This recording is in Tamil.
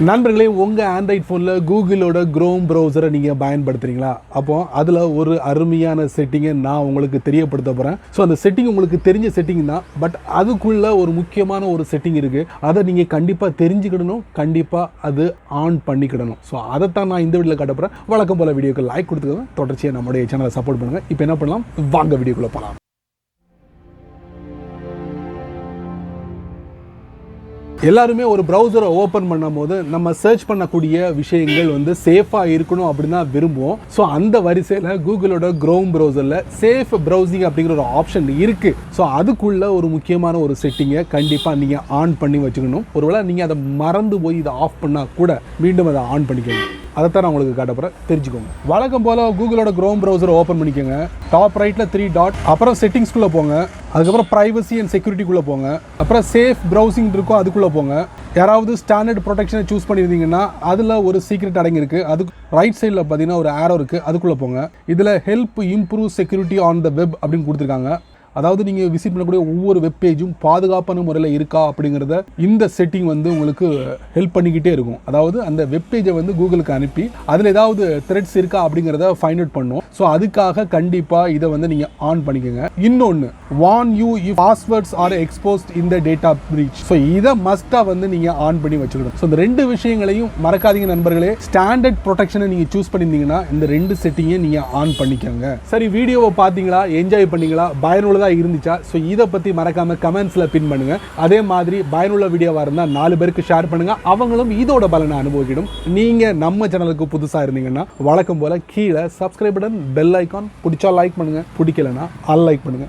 நண்பர்களே, உங்கள் ஆண்ட்ராய்ட் ஃபோனில் கூகுளோட க்ரோம் ப்ரௌசரை நீங்கள் பயன்படுத்துகிறீங்களா? அப்போ அதில் ஒரு அருமையான செட்டிங்கை நான் உங்களுக்கு தெரியப்படுத்த போகிறேன். ஸோ அந்த செட்டிங் உங்களுக்கு தெரிஞ்ச செட்டிங் தான், பட் அதுக்குள்ளே ஒரு முக்கியமான ஒரு செட்டிங் இருக்குது. அதை நீங்கள் கண்டிப்பாக தெரிஞ்சுக்கிடணும், கண்டிப்பாக அது ஆன் பண்ணிக்கிடணும். ஸோ அதைத்தான் நான் இந்த வீடியோவில் காட்ட போகிறேன். வழக்கம் போல் வீடியோக்கு லைக் கொடுத்துக்கோங்க, தொடர்ச்சியாக நம்முடைய சேனலை சப்போர்ட் பண்ணுங்கள். இப்போ என்ன பண்ணலாம், வாங்க வீடியோக்குள்ளே போகலாம். எல்லாருமே ஒரு ப்ரௌசரை ஓப்பன் பண்ணும் போது நம்ம சர்ச் பண்ணக்கூடிய விஷயங்கள் வந்து சேஃபாக இருக்கணும் அப்படின்னு தான் விரும்புவோம். ஸோ அந்த வரிசையில் கூகுளோட க்ரோம் ப்ரௌசரில் சேஃப் ப்ரௌசிங் அப்படிங்கிற ஒரு ஆப்ஷன் இருக்குது. ஸோ அதுக்குள்ள ஒரு முக்கியமான ஒரு செட்டிங்கை கண்டிப்பாக நீங்கள் ஆன் பண்ணி வச்சுக்கணும். ஒருவேளை நீங்கள் அதை மறந்து போய் இதை ஆஃப் பண்ணால் கூட மீண்டும் அதை ஆன் பண்ணிக்கணும். அதைத்தான் நான் உங்களுக்கு காட்ட போகிறேன், தெரிஞ்சுக்கோங்க. வழக்கம் போல் கூகுளோட க்ரோம் ப்ரௌசரை ஓப்பன் பண்ணிக்கோங்க. டாப் ரைட்டில் 3 டாட், அப்புறம் செட்டிங்ஸ்குள்ளே போங்க. அதுக்கப்புறம் ப்ரைவசி அண்ட் செக்யூரிட்டிக்குள்ளே போங்க. அப்புறம் சேஃப் ப்ரௌசிங் இருக்கும், அதுக்குள்ளே போங்க. யாராவது ஸ்டாண்டர்ட் ப்ரொடெக்ஷனை சூஸ் பண்ணியிருந்தீங்கன்னா அதில் ஒரு சீக்ரெட் அடங்கியிருக்கு. அதுக்கு ரைட் சைடில் பார்த்தீங்கன்னா ஒரு ஆரோ இருக்குது, அதுக்குள்ளே போங்க. இதில் help improve security on the web அப்படின்னு கொடுத்துருக்காங்க. அதாவது நீங்கள் விசிட் பண்ணக்கூடிய ஒவ்வொரு வெப் பேஜும் பாதுகாப்பான முறையில் இருக்கா அப்படிங்கிறத இந்த செட்டிங் வந்து உங்களுக்கு ஹெல்ப் பண்ணிக்கிட்டே இருக்கும். அதாவது அந்த வெப் பேஜை வந்து கூகுளுக்கு அனுப்பி அதில் ஏதாவது த்ரெட்ஸ் இருக்கா அப்படிங்கிறத ஃபைண்ட் அவுட் பண்ணும். ஸோ அதுக்காக கண்டிப்பாக இதை வந்து நீங்கள் ஆன் பண்ணிக்கோங்க. இன்னொன்று, warn you if passwords R exposed in the data breach. So இதை மஸ்ட்டாக வந்து நீங்கள் ஆன் பண்ணி வச்சுக்கணும். ஸோ இந்த ரெண்டு விஷயங்களையும் மறக்காதீங்க நண்பர்களே. ஸ்டாண்டர்ட் ப்ரொடெக்ஷனை நீங்கள் சூஸ் பண்ணியிருந்தீங்கன்னா இந்த ரெண்டு செட்டிங்கை நீங்கள் ஆன் பண்ணிக்கோங்க. சரி, வீடியோவை பார்த்தீங்களா, என்ஜாய் பண்ணீங்களா, பயனுள்ள இருந்துச்சா? ஸோ இதை பற்றி மறக்காம கமெண்ட்ஸில் பின் பண்ணுங்க. அதே மாதிரி பயனுள்ள வீடியோவாக இருந்தால் 4 பேருக்கு ஷேர் பண்ணுங்க, அவங்களும் இதோட பலனை அனுபவிக்கணும். நீங்கள் நம்ம சேனலுக்கு புதுசாக இருந்தீங்கன்னா வழக்கம் போல கீழே சப்ஸ்கிரைப் பட்டன், பெல் ஐக்கான், பிடிச்சா லைக் பண்ணுங்க, பிடிக்கலன்னா அன்லைக் பண்ணுங்க.